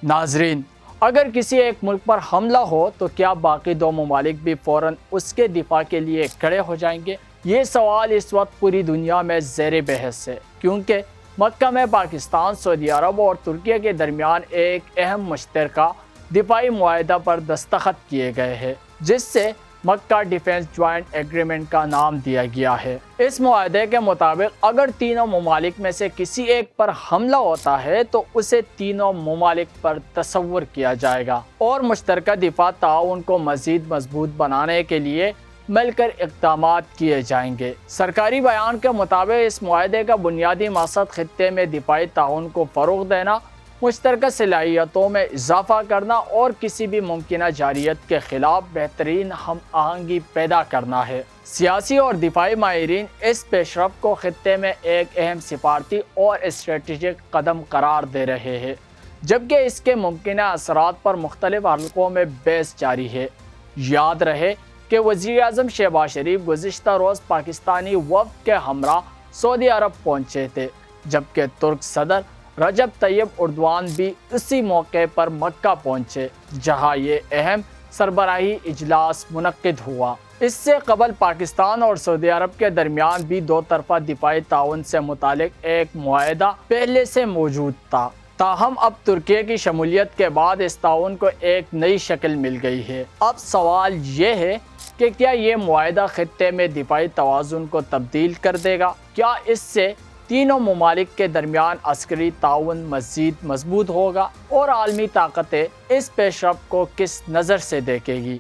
ناظرین، اگر کسی ایک ملک پر حملہ ہو تو کیا باقی دو ممالک بھی فوراً اس کے دفاع کے لیے کھڑے ہو جائیں گے؟ یہ سوال اس وقت پوری دنیا میں زیر بحث ہے، کیونکہ مکہ میں پاکستان، سعودی عرب اور ترکی کے درمیان ایک اہم مشترکہ دفاعی معاہدہ پر دستخط کیے گئے ہیں، جس سے مکہ ڈیفنس جوائنٹ ایگریمنٹ کا نام دیا گیا ہے۔ اس معاہدے کے مطابق اگر تینوں ممالک میں سے کسی ایک پر حملہ ہوتا ہے تو اسے تینوں ممالک پر تصور کیا جائے گا اور مشترکہ دفاع تعاون کو مزید مضبوط بنانے کے لیے مل کر اقدامات کیے جائیں گے۔ سرکاری بیان کے مطابق اس معاہدے کا بنیادی مقصد خطے میں دفاعی تعاون کو فروغ دینا، مشترکہ صلاحیتوں میں اضافہ کرنا اور کسی بھی ممکنہ جارحیت کے خلاف بہترین ہم آہنگی پیدا کرنا ہے۔ سیاسی اور دفاعی ماہرین اس پیش رفت کو خطے میں ایک اہم سفارتی اور اسٹریٹجک قدم قرار دے رہے ہیں، جبکہ اس کے ممکنہ اثرات پر مختلف حلقوں میں بحث جاری ہے۔ یاد رہے کہ وزیر اعظم شہباز شریف گزشتہ روز پاکستانی وفد کے ہمراہ سعودی عرب پہنچے تھے، جبکہ ترک صدر رجب طیب اردوان بھی اسی موقع پر مکہ پہنچے، جہاں یہ اہم سربراہی اجلاس منعقد ہوا۔ اس سے قبل پاکستان اور سعودی عرب کے درمیان بھی دو طرفہ دفاعی تعاون سے متعلق ایک معاہدہ پہلے سے موجود تھا، تاہم اب ترکی کی شمولیت کے بعد اس تعاون کو ایک نئی شکل مل گئی ہے۔ اب سوال یہ ہے کہ کیا یہ معاہدہ خطے میں دفاعی توازن کو تبدیل کر دے گا؟ کیا اس سے تینوں ممالک کے درمیان عسکری تعاون مزید مضبوط ہوگا اور عالمی طاقتیں اس پیش رفت کو کس نظر سے دیکھے گی؟